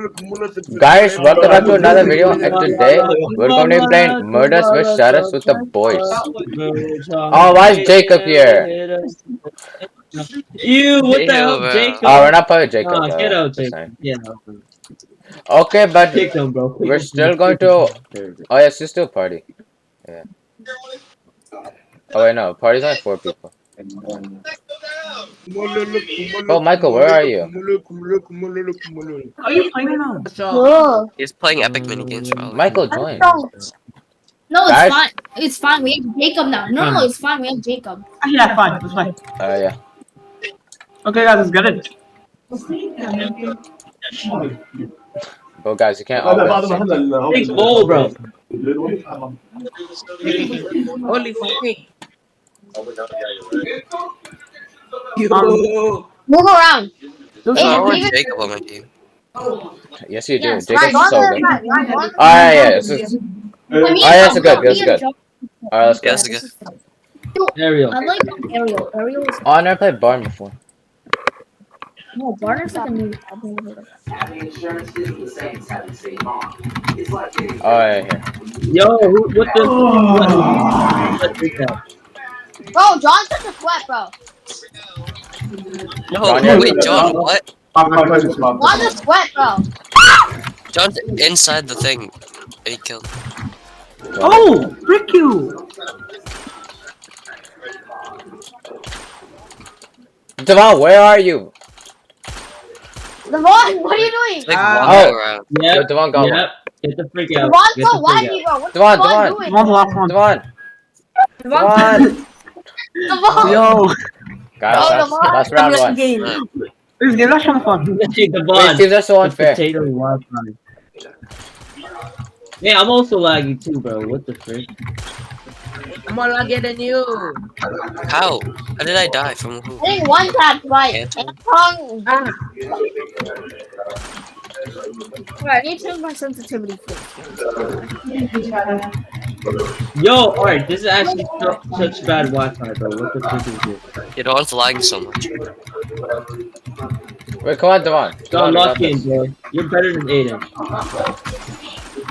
Guys, welcome back to another video, and today we're going to be playing Murders with Sheriffs with the boys. Oh, why is Jacob here? You, what the hell, Jacob? Oh, we're not playing with Jacob. Get out, just Jacob. saying. Yeah, Okay, but kick him, bro. we're still going to. Oh, yeah, it's still a party. Yeah. Oh, wait, no. Party's only 4 people. Oh, Michael, where are you? Are you playing now? Cool. He's playing epic minigames. Michael, join. No, it's Guys? fine. It's fine. We have Jacob now. No, it's fine. We have Jacob. Yeah, fine. That's fine. Yeah. Okay, guys, let's get it. But guys, you can't all be on the same team. Big ball, bro. Holy fucking. Move around. I want Jacob on my team. Yes, you do. Yes, Jacob's right, so right, good. right, right, right. Alright, yeah. This is. Alright, that's a good. That's a good. Alright, let's go. Yeah, that's good. Ariel. I like Ariel. Ariel is. Oh, I never played Barn before. No, Barner's like a new. Alright, here. Yo, what the? Bro, John's such a sweat, bro. No, John, yeah. wait, John, what? John's a sweat, bro. John's inside the thing. He killed. Oh, frick you! Devon, where are you? Devon, what are you doing? Like Oh. walking around. Yep. Yo, Devon, go. Yep. Get the freak out. Devon's Get the so freak laggy, out. bro. What's Devon, Devon Devon. doing? Come on, the last one. Devon. Devon. Devon. Devon. Yo, Guys, that's round 1. this game is kind of fun. The Wait, bond. Steve, that's so The unfair. potato Wi-Fi. Yeah, I'm also laggy too, bro. What the frick? I'm more laggy than you. How? How did I die? From who? I think one tap right. Anton? Anton. Alright, I need to change my sensitivity first. Yo, alright, this is actually such bad Wi-Fi, bro. What the frick is this? You don't lagging so much. Wait, come on, Devon. John, Devon, we got lock in, this. bro. You're better than Aiden.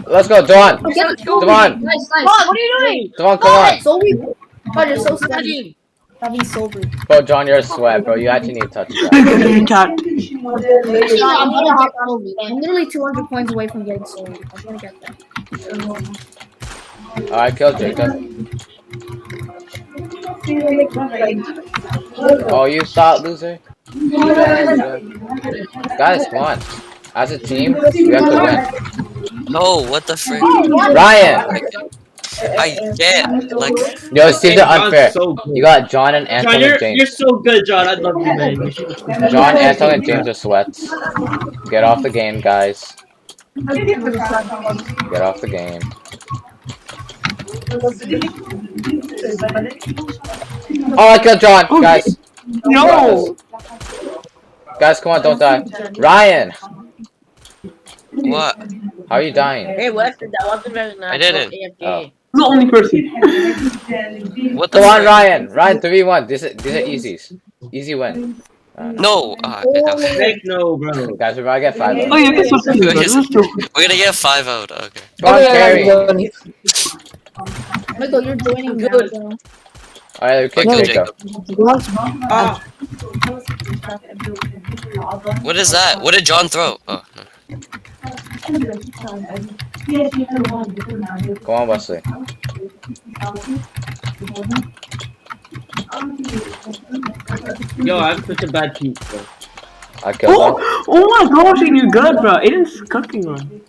Let's go, Devon. Nice, Devon. nice. Devon, what are you doing? Devon, come on. So weak. God, you're so steady. That'd be so weak. Bro, John, you're a sweat, bro. You actually need to touch that. I'm literally 200 points away from getting so weak. I'm gonna get that. Alright, kill Jacob. Oh, you thought, loser? Guys, come on. As a team, we have to win. No, what the frick? Ryan! I can't. Like, Yo, Steve's are unfair. So good. You got John and John, Anton and you're James. so good, John. I love you, man. You should- John, Anton, and James are sweats. Get off the game, guys. Get off the game. Oh, I killed John, guys. No! Guys, come on, don't die. Ryan! what? How are you dying? Hey, Weston, that wasn't very nice. I didn't. AFK. The only person. What the Come on, frick? Ryan. Ryan, 3v1. These are easies. Easy win. No. Heck no, bro. Guys, we're about to get 5 Oh, yeah, this was pretty good. Let's do We're gonna get 5 out. Okay. Come on, carry. Michael, you're joining Good. good. Now, Alright, we kick Kill Jacob. Ah, What is that? What did John throw? Oh, no. Come on, Wesley. Yo, I'm such a bad piece, bro. I killed one. Oh my gosh, and you're good, bro. Aiden's cooking one.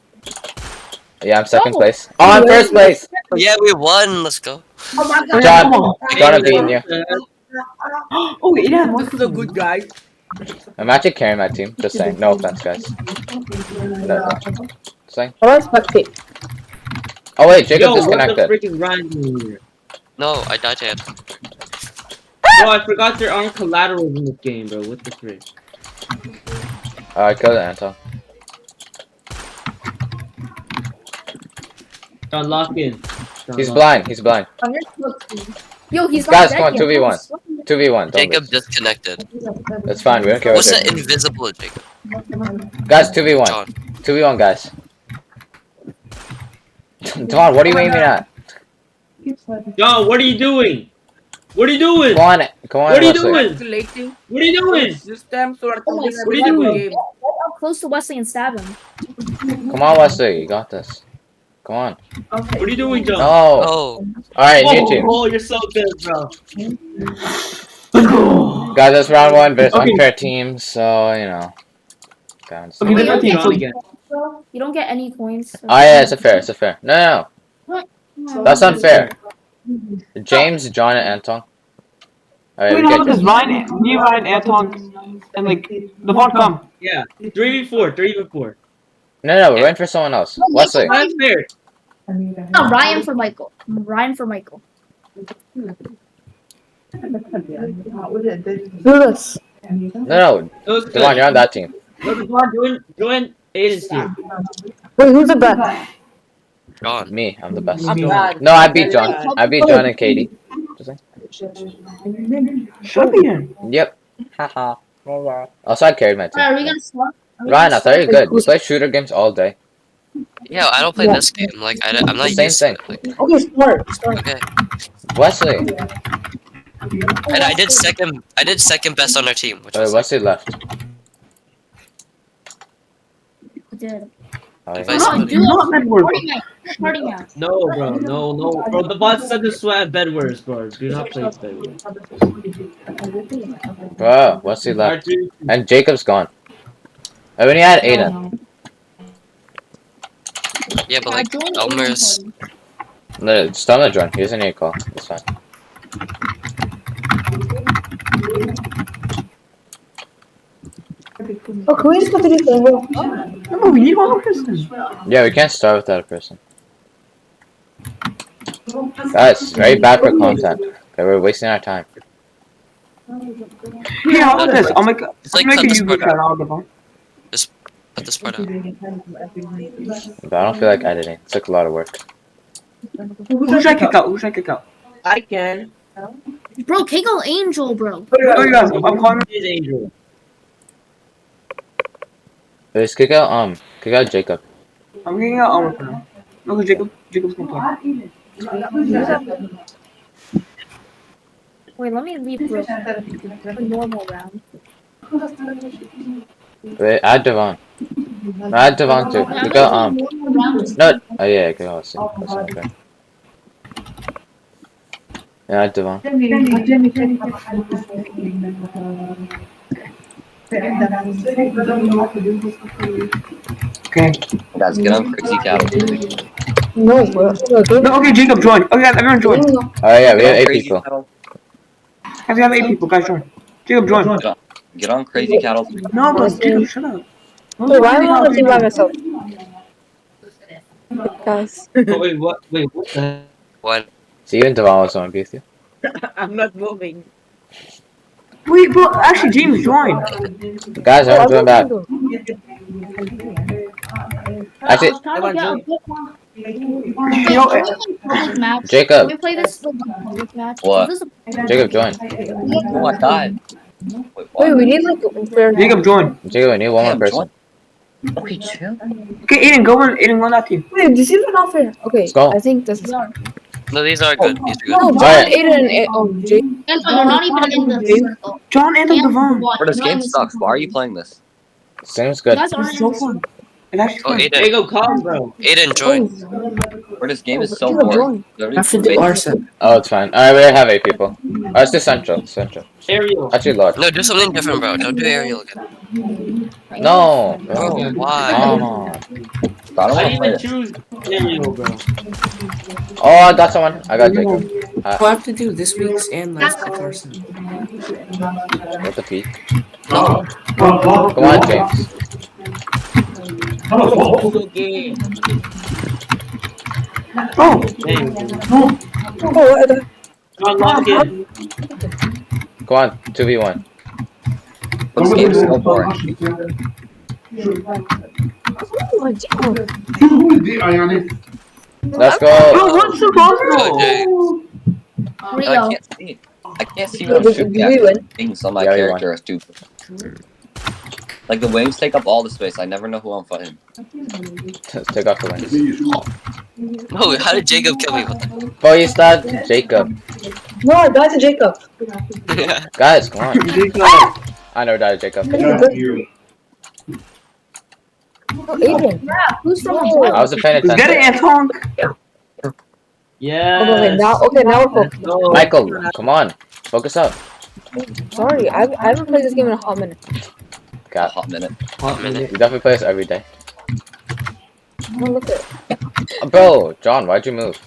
Yeah, I'm second place. Oh, I'm first place. Yeah, we won. Let's go. oh my god. John, Come on. John, I'm beating you. Oh, Aiden. this is a good guy. I'm actually carrying my team. Just saying. No offense, guys. No. Just saying. Oh wait, Jacob Yo, what the disconnected. freaking Ryan doing here? No, I died to him. Yo, I forgot there aren't collaterals in this game, bro. What the frick? Alright, kill Anton. John, lock in. John, He's lock blind. He's blind. Yo, he's not Guys, dead come on, yet. 2v1. 2v1. Don't Jacob lose. disconnected. That's fine. We don't care what What's they that invisible, Jacob? Guys, 2v1. John. 2v1, guys. Devon, what are you aiming at? Yo, what are you doing? What are you doing? Come on, What are you Wesley. doing? Calculating. What are you doing? System so that Oh my can What are you doing? game. Get up close to Wesley and stab him. Come on, Wesley. You got this. Come on. What are you doing, John? No. Oh, Alright, new team. Oh, you're so good, bro. Let's go. Guys, that's round 1, but it's Okay. unfair teams, so, you know. Guys. Okay, Wait, different you team. don't So, John again. You don't get any coins. Oh, yeah, it's fair. No. That's unfair. James, John, and Anton. Alright, wait, we how get about this? James. Me, Ryan, Anton, and like Devon come. Yeah, 3v4. No, we're waiting for someone else. Wesley. That's fair. No, Ryan for Michael. No. That was Devon, good. you're on that team. No, Devon, join Aiden's team. Wait, who's the best? John. Me, I'm the best. I'm bad. No, I beat John. I beat John and Katie. Should be in. Yep. Haha. Also, I carried my team. Alright, are we gonna swap? Ryan, I thought you were good. You play shooter games all day. Yeah, I don't play this game. Like, I'm not Same used thing. to it. Like, Okay, start. okay. Wesley. And I did second best on our team, which Wait, was Wesley left. We did. Oh, If yeah. I No, split do it. Not that word. Party match. No, bro. No. Bro, the bot said to sweat bedwars, bro. Do not play bedwars. Bro, Wesley left. R2. And Jacob's gone. I only had Aiden. Yeah, but like, Elmer's. No, just tell him to join. He doesn't need a call. It's fine. Oh, can we just go to this table? No, we need one more person. Yeah, we can't start without a person. That's very bad for content. Okay, we're wasting our time. Here, how about this? I'll make It's like a cut this you part good out. out, Devon. Put this part out. But I don't feel like editing. It's like a lot of work. Who should I kick out? I can. Bro, kick out Angel, bro. Oh, you guys, I'm calling. He's Angel. Let's kick out Jacob. I'm kicking out Elmer for now. No, because Jacob's gonna play. Wait, let me leave bro. A normal round. Wait, add Devon. No, add Devon too. Kick out No. Oh yeah, kick out. That's okay. Yeah, add Devon. Okay. Guys, get on Crazy Cattle. No, bro. Okay. No, okay, Jacob, join. Okay, guys, everyone join. Oh yeah, we Get have on 8 Crazy people. Cattle. Guys, we have 8 people. Guys, join. Jacob, join. Get on Crazy Cattle. No, but Jacob, shut up. Wait, why am I on the team by myself? Guys. Oh, wait, what? Wait, what the? What? See you and Devon was on with you. I'm not moving. Wait, bro, actually, James, join. Guys, I'm doing that. Actually, I was trying to get a quick one. Yo, Can we play public match? Jacob. Can we play this like, public match? What? Is this a- Jacob, join. Oh, I died. Wait, Wait, what? we need like a fair. Jacob, join. Jacob, we need one more Damn, person. Okay, chill. Okay, Aiden, go on that team. Wait, this is not fair. Okay, Let's go. I think this is. No, these are good. These are good. No, John, Alright. Aiden, and Jake. Guys, they're not even in the circle. John and Yeah, Devon. what? Bro, this Not game in the sucks. circle. Why are you playing this? Seems You good. guys aren't It's in so the fun. circle. It's actually Oh, fun. Aiden. There you go, calm, bro. Aiden, join. Bro, this game is so Jacob, boring. join. After the arson. Oh, it's fine. Alright, we have 8 people. Let's do Central. Ariel. Actually, Lord. No, do something different, bro. Don't do aerial again. No. Bro, why? Come on. I don't I want to didn't play even this. choose Ariel, bro. Oh, I got someone. I got Jacob. We'll have to do this week's and last week's arson. What the peak? No. Come on, James. Okay. Oh, Hey, Oh, what the? John, lock in. Come on, 2v1. Bro, this game is so boring. Oh, Jacob. Let's bro, go. what's impossible? Okay. I Rio. can't see. I can't see what I'm Did shooting we at. win? Things on my Yeah, we character are stupid. Like the wings take up all the space. I never know who I'm fighting. Take off the wings. Oh, how did Jacob kill me? What the? Oh, you start Jacob. No, I died to Jacob. Guys, come on. Jacob. I never died to Jacob. Oh, Adrian. Who's from Oh. I wasn't paying Let's get it, attention. Anton. Yeah. Okay, now we're focused. Michael, come on. Focus up. Sorry, I haven't played this game in a hot minute. A God, hot minute. you definitely play this every day. Oh, look at it. Bro, John, why'd you move?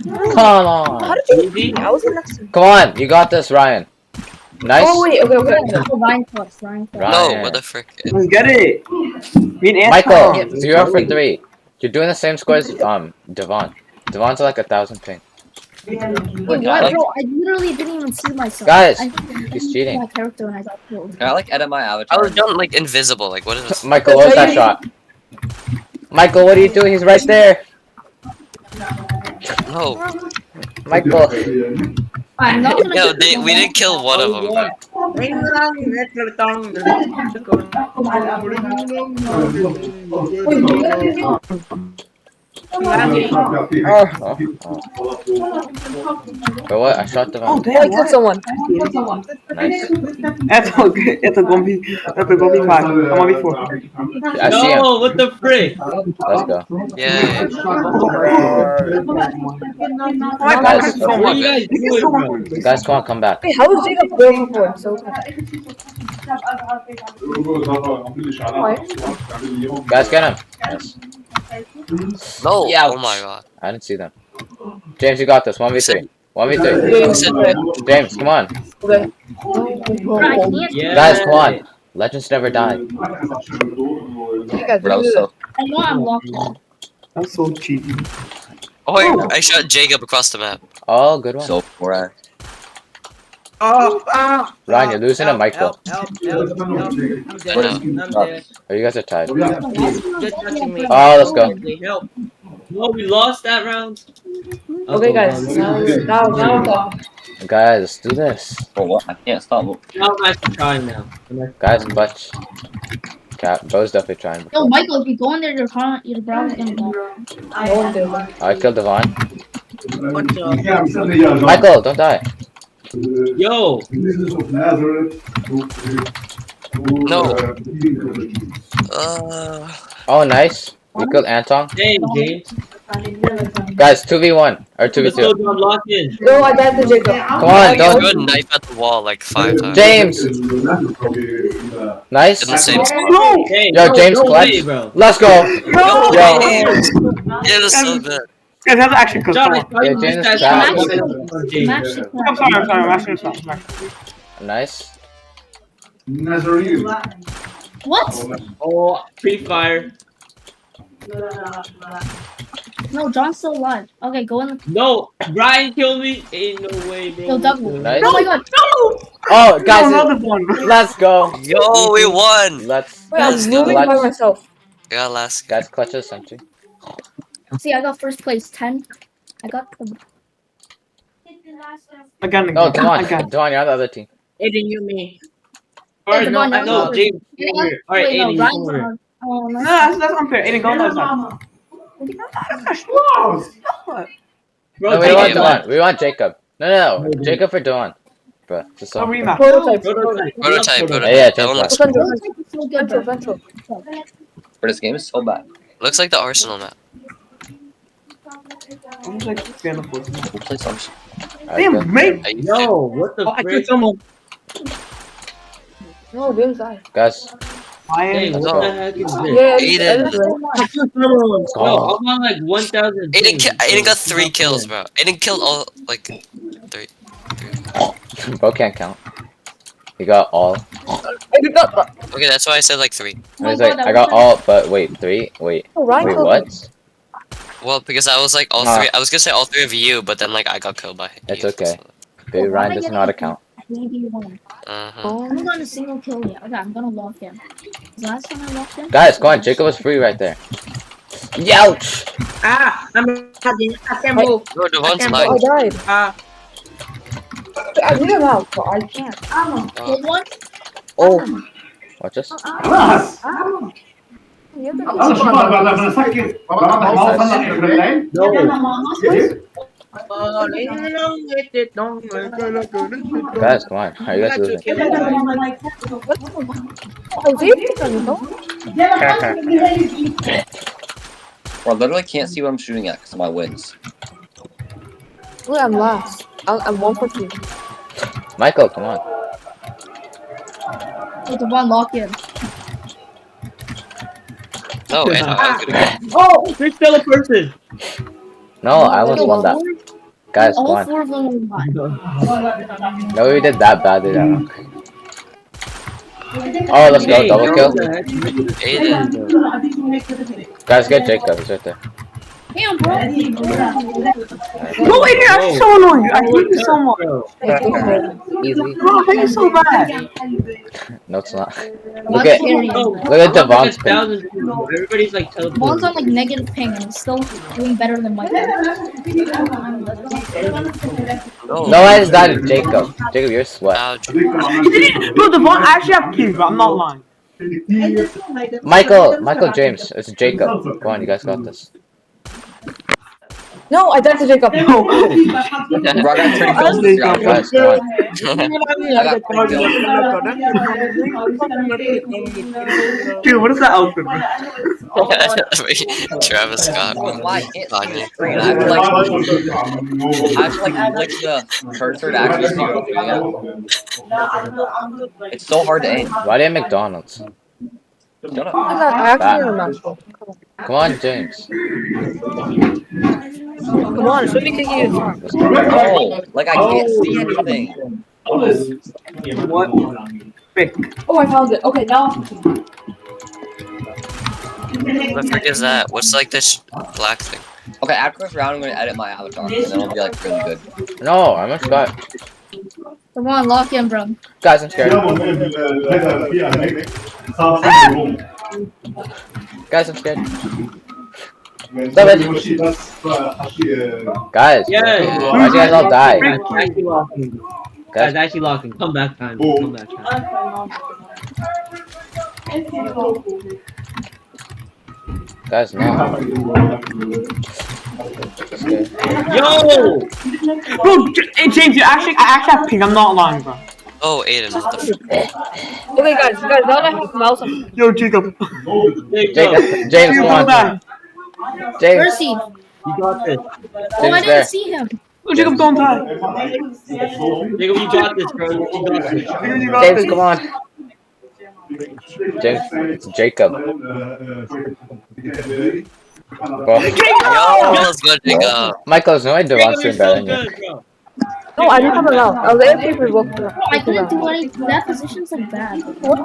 Come How on. did you beat me? I was next to. Come on, you got this, Ryan. Nice. Oh wait, okay. Ryan first. Ryan first. Right. No, Ryan. what the frick? Let's get it. Me and Michael, Anton. 0 for 3. You're doing the same score as Devon. Devon's like 1,000 ping. Wait, Like, what, I like, bro? I literally didn't even see myself. Guys, I he's cheating. my character when I got killed. I like edit my I avatar. was done like invisible. Like what is this? Michael, what was that shot? Michael, what are you doing? He's right there. No. Michael. I'm not gonna Yo, get we didn't kill one of them. But Bro, what? I shot Devon. Oh Oh, I damn! killed someone. Nice. It's a gonna be 5. I'm on B4. I see him. No, what the frick? Let's go. yeah. Oh my god, Guys, this is so What much. are you guys This is doing, so bro? much. Guys, come on, come back. Wait, how was Jacob going before? So Guys, get him. Yes. No. Yeah. Oh my god. I didn't see them. James, you got this. 1v3. 1v3. James, come on. okay. I can't. Yeah. Guys, come on. Legends never die. You guys, But I was so. I know I'm locked in. I'm so cheaty. Oh, I shot Jacob across the map. Oh, good one. So right. Ryan, you're losing to Michael. Help. What is- I'm dead. Oh, you guys are tied. Just touching me. Oh, let's go. Help. No, we lost that round. Okay, guys. Now. Guys, let's do this. For what? I can't stop. Now I'm actually trying now. Guys, clutch. Cat, bro's definitely trying. Yo, Michael, if you go in there, your browser's gonna go. No one did. I killed Devon. What's up? Michael, don't die. Yo, No. Oh, nice. We killed Anton. hey, James. Guys, 2v1 or Let's go 2v2. down lock in. No, I died to Jacob. Come on, Threw don't. a knife at the wall like 5 times. James. Nice. In the same spot. No! Hey, Yo, no, James, no clutch. way, bro. Let's go. No, Yo. James. Yeah, that's so good. Guys, that's actually cooked. John, I I'm thought you Yeah, James just tried. got James, Max bro. the sorry, I'm actually stop. Nice. What? Oh, pre-fire. No, John's still alive. Okay, go in. No, Brian killed me. Ain't no way, bro. Yo, double. Nice. Oh my god. Oh, No, guys, another one. let's go. Yo, we won. Let's. Wait, I'm Let's go. moving by myself. Yeah, last. Guys, clutch us, century. See, I got first place. 10. I got the. Again. No, Devon. Again. Devon, you're on the other team. Aiden, you me. Alright, no, Devon, I know, no, James. Wait, Come here. Alright, no, Aiden, you Ryan's come here. on. Oh, No, no. that's unfair. Aiden, go on the other side. Bro, No, we want Jacob. Devon. We want Jacob. No. Jacob for Devon. Bro, just No so. rematch. Prototype. Prototype. Yeah, That one James. looks. It's so good, bro. Ventral. But this game is so bad. Looks like the Arsenal map. I'm just like fan of Fortnite. Who plays some shit? Damn, mate. Are you Yo, what the I frick? killed someone. No, James died. Guys, I Hey, am. what the heck is this? Yeah, Aiden. I killed someone. Yo, I'm on like 1,000. Aiden got 3 kills, bro. Aiden killed all like 3. bro can't count. He got all. Okay, that's why I said like 3. And he's like, I got all, but wait, 3? Wait, Oh, Ryan wait, killed me. what? Well, because I was like all Nah. 3. I was gonna say all 3 of you, but then like I got killed by. It's you, okay. so- Baby Ryan doesn't know how to count. Maybe one. Uh-huh. I haven't gotten a single kill yet. Okay, I'm gonna lock in. The last time I locked in. Guys, come on, Jacob was free right there. Youch! Ah, I can't move. Bro, Devon's I Oh, lying. I died. Ah, I need him out, but I can't. Kill one. Oh, Watch this. You have to Guys, come on. Are you guys losing? Bro, I literally can't see what I'm shooting at because of my wins. Look, I'm last. I'm 1 for 2. Michael, come on. With the one lock in. No, and I was gonna get. Oh, there's still a person. No, I almost won that. Guys, come All on. 4 of them won. No, we did that badly that round. Oh, let's go. Double kill. Aiden. Guys, get Jacob. He's right there. Damn, bro. Go in here! I'm so annoying! I hate you so much! Easy. Bro, I hate you so bad! No, it's not. Look at Devon's ping. Everybody's like teleporting. Devon's on like negative ping and he's still doing better than Michael. No, I just died to Jacob. Jacob, you're sweat. Ouch. Bro, Devon actually have kills, but I'm not lying. Michael James. It's Jacob. Come on, you guys got this. No, I died to Jacob. Bro, I got 3 kills this round. Guys, come on. I got 3 kills. Dude, what is that outfit, bro? Travis Scott. Why? I can't see Kanye. the screen. I have to like click the cursor to actually see what I'm doing. It's so hard to aim. Why did McDonald's? Shut up. I actually remember. Come on, James. Come on, show me taking it. Let's go. Oh, like I can't see anything. What? Pick. Oh, I found it. Okay, now. What the frick is that? What's like this black thing? Okay, after this round, I'm gonna edit my avatar, and then it'll be like really good. No, I'm not Scott. Come on, lock in, bro. Guys, I'm scared. Guys, I'm scared. Stop it. Guys, Yeah. why you guys all die? Actually locking. Guys, Guys, actually locking. Come back time. Come back time. guys, no. Yo! Bro, hey, James, I actually have ping. I'm not lying, bro. Oh, Aiden, what the frick? Okay, guys, now that I have mouse. Yo, Jacob. James, come on. James, Mercy. You got this. Oh, I James didn't there. see him. Oh, Jacob, don't die. Jacob, you got this, bro. You got this. James, come on. James, it's Jacob. Bro. Yo, let's go, Jacob. Michael's no idea Jacob, what's you're doing better so than you. good, bro. No, I didn't have it out. I was able to revoke it. I couldn't do anything. That position's like bad. What?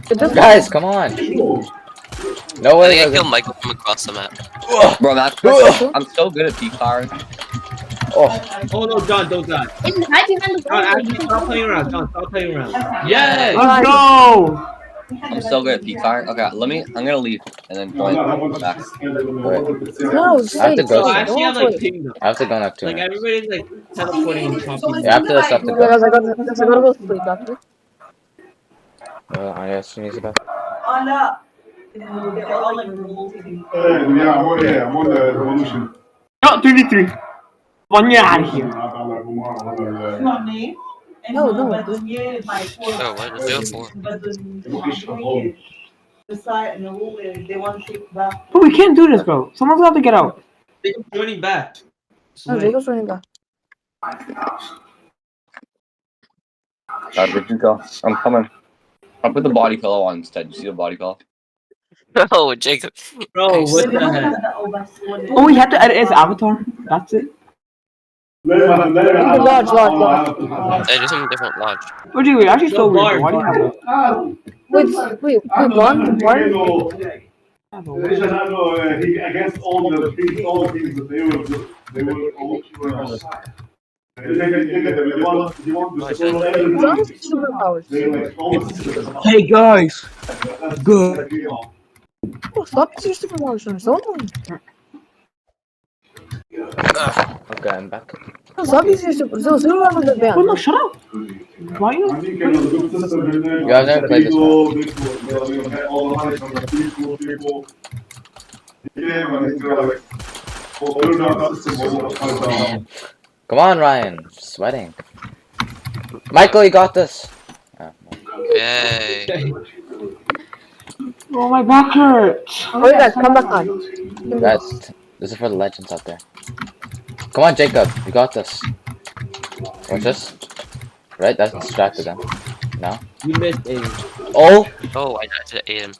It just Guys, come on. No I way. think I killed Michael from across the map. Bro, I'm so good at peak fire. Oh, Oh no, John, don't die. Aiden, hide behind the John, wall. actually, stop playing around. John, stop playing around. Yes! Let's go. I'm so good at peak fire. Okay, I'm gonna leave and then join back. no, I have to So go I soon. actually have like ping though. I have to go now too. Like everybody's like teleporting and talking. Yeah, after this, I have to go. Guys, I gotta go sleep after. I guess she needs to go. No, 3v3. One year out of here. No, Oh, what is it for? Bro, we can't do this, bro. Someone's got to get out. They're joining back. No, Jacob's running back. Where'd you go? I'm coming. I'll put the body pillow on instead. You see the body pillow? Oh, Jacob. Bro, what the heck? Oh, we have to edit his avatar. That's it. Lodge. I do some different lodge. Oh, gee, we're actually so Yo, weird. Why do you have that? Wait, one? Against all the things that they were all Superpowers. Hey, guys. Good. Oh, stop using your superpowers on his own. Okay, I'm back. Zombies are super. So who remembers the Oh no, band? shut up. Why you? You guys never played this one. Come on, Ryan. Sweating. Michael, you got this. Oh, Yay. Oh, my back hurts. Oh, you guys, come back on. this is for the legends out there. Come on, Jacob. You got this. Watch this. Right, that's distracted them. No. You missed Aiden. Oh! Oh, I died to Aiden.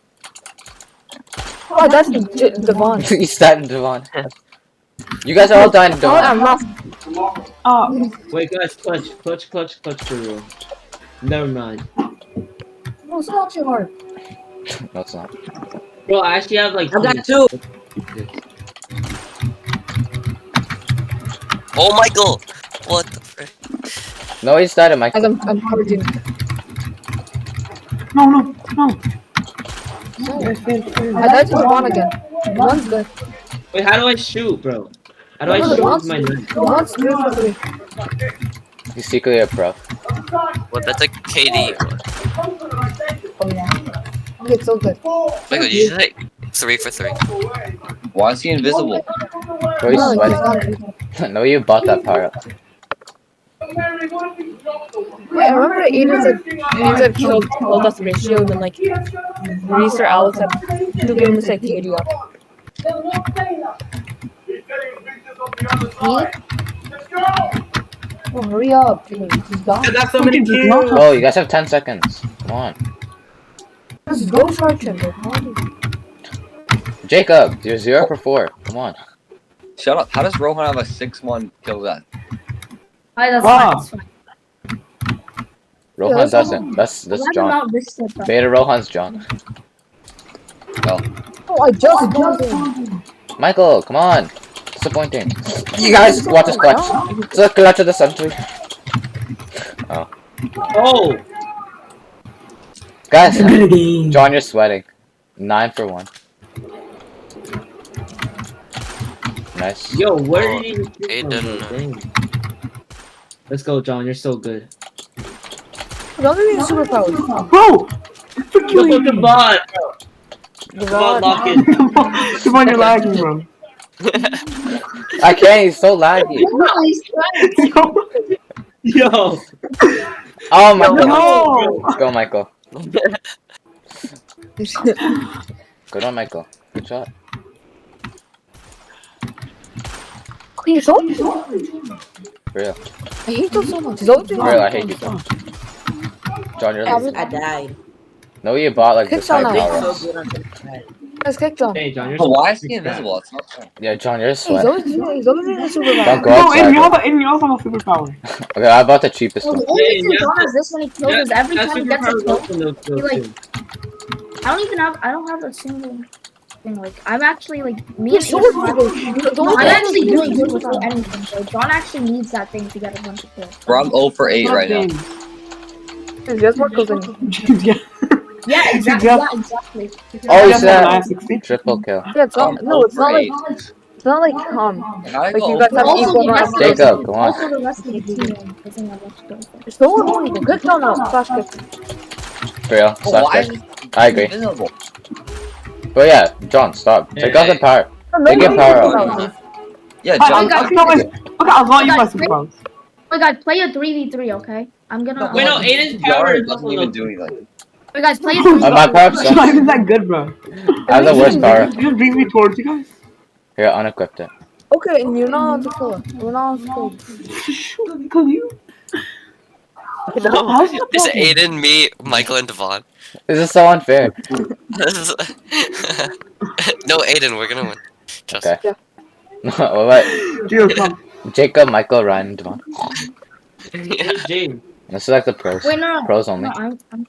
Oh, that's Devon. You started Devon. You guys are all dying to Oh, I'm Devon. lost. Oh, Wait, guys, clutch for real. Never mind. No, it's not too hard. No, it's not. Bro, I actually have like. I got two. Oh, Michael! What the frick? No, he started, Michael. As I'm hurting. no. I died to Devon again. Devon's good. Wait, how do I shoot, bro? How do I shoot with my knife? Devon's 3 for 3. He's secretly a pro. What? That's a KD. Oh, yeah. Okay, it's so good. Michael, you should like 3 for 3. Why is he invisible? Bro, he's No, sweating. No, you bought that power up. Wait, I remember Aiden said killed us with a shield and like Reese or Alex had to give him a like KD up. Oh, hurry up, dude. He's gone. I got so many kills. Oh, you guys have 10 seconds. Come on. Just go charge him, bro. Jacob, you're 0 for 4. Come on. Shut up. How does Rohan have a 6-1 kill that? Alright, that's Wow. fine. That's fine. Rohan doesn't. That's John. Beta Rohan's John. Oh, I just got him. Michael, come on. Disappointing. You guys, watch this clutch. It's a clutch of the century. Oh. Oh! Guys, John, you're sweating. 9 for 1. Nice. Yo, where did you Aiden. Let's go, John. You're so good. Don't give me superpowers. Bro! Look at the bot! Devon, lock in. Devon, you're lagging, bro. I can't, he's so laggy. No, he's trying. Yo! Oh, Michael. No! Let's go, Michael. Good on, Michael. Good shot. Clean your soul? Real. I hate those so much. He's always doing Real, I hate you, John. John, you're lazy. I died. No, you bought like this high Kick power So ups. good on this side. Let's kick John. Hey, John, you're But so why is he bad. invisible? It's not fair. Yeah, John, you're a He's sweat. always doing a Don't superpower. go No, outside. and you bro. also have a superpower. Okay, I bought the cheapest Well, one. the only Yeah, reason yeah, John has this many kills is every That's time he gets a superpower kill, open those he kills, like. too. I don't have a single thing. Like, I'm actually like me You're and so Aiden. good. No, I'm actually doing good without anything. So John actually needs that thing to get a bunch of kills. Bro, I'm 0 for 8 right now. He has more kills than you. Yeah. Yeah, exactly. Yeah. Yeah, exactly. Oh, Yeah, he's that 60. triple kill. Yeah, it's not. No, it's not like. It's not like And I like go you guys have Also, equal the amount rest of of kills. Jacob, come on. Also, the rest of the team doesn't have much kills. It's so annoying. Kick John out. Flash kick. Real. Oh, why Stop is it. he I agree. invisible? But yeah, John, stop. Take off the power. No, They get power nobody up. Yeah, Okay, John. I'll not use my superpowers. Wait, guys, play a 3v3, okay? I'm gonna. Wait, no, Aiden's power is doesn't also even low. do anything. Wait, guys, play a My 3v3. power ups It's not even that good, bro. I have the worst power. It just brings me towards you guys. Here, unequipped it. Okay, and you're not on the floor. We're not on the floor. Kill you. No. How's that It's possible? Aiden, me, Michael, and Devon. This is so unfair. No, Aiden, we're gonna win. Trust me. Okay. What about Gio, come. Jacob, Michael, Ryan, and Devon? Yeah. James. This is like the pros. Wait, no. Pros only. No, I'm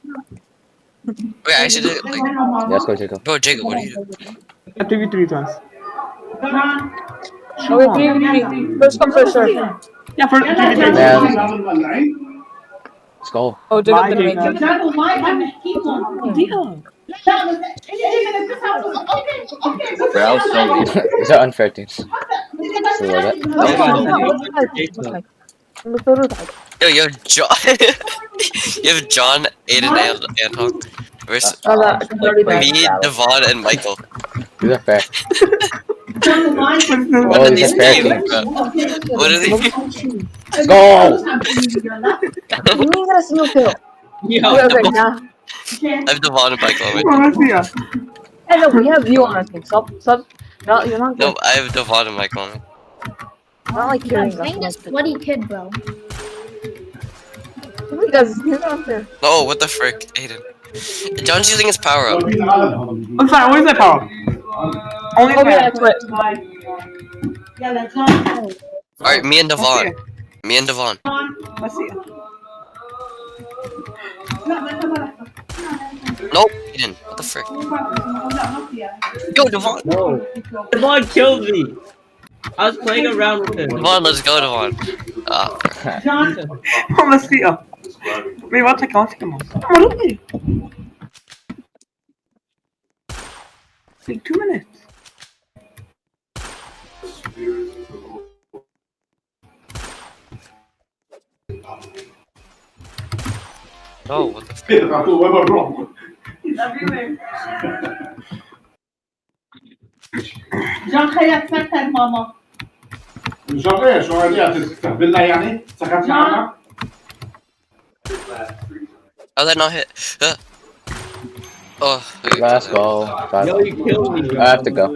Wait, I should do it, like, Yeah, let's go, Jacob. bro, Jacob, what are you doing? 3v3 times. Okay, 3v3. First come, first serve. Yeah, for 3v3. Man. Let's go. Oh, Jacob didn't make it. Bro, that was so weird. These are unfair teams. Just a little bit. Let's go. Jacob. Yo, you have John. You have John, Aiden, and Hawk versus me, Devon, and Michael. These are fair. What Oh, are these these are fair names, teams. bro? What are these? Let's go! You got a single kill. Yo, Okay, now. I have Devon and Michael on my Come team. on, let's see ya. Hey, no, we have you on our team. Stop. No, you're not No, good. I have Devon and Michael on me. Not like I'm hearing playing this us. sweaty kid, bro. Because he's not there. No, what the frick, Aiden? John's using his power up. I'm sorry, what is that power? Only Oh, yeah, I that. quit. Alright, me and Let's see Devon. ya. Me and Devon. Let's see ya. Nope, Aiden. What the frick? Go, Devon. no. Devon killed me. I was playing around with him. Devon, let's go, Devon. Ah, Come on, let's see ya. Maybe I'll take him off. Come on, look at me. Take 2 minutes. no, what the frick? جان خیلی اکثر ماما جابه شو بالله يعني سكت معنا How'd that not hit? Oh, Let's go. Yo, you killed me. I have to go.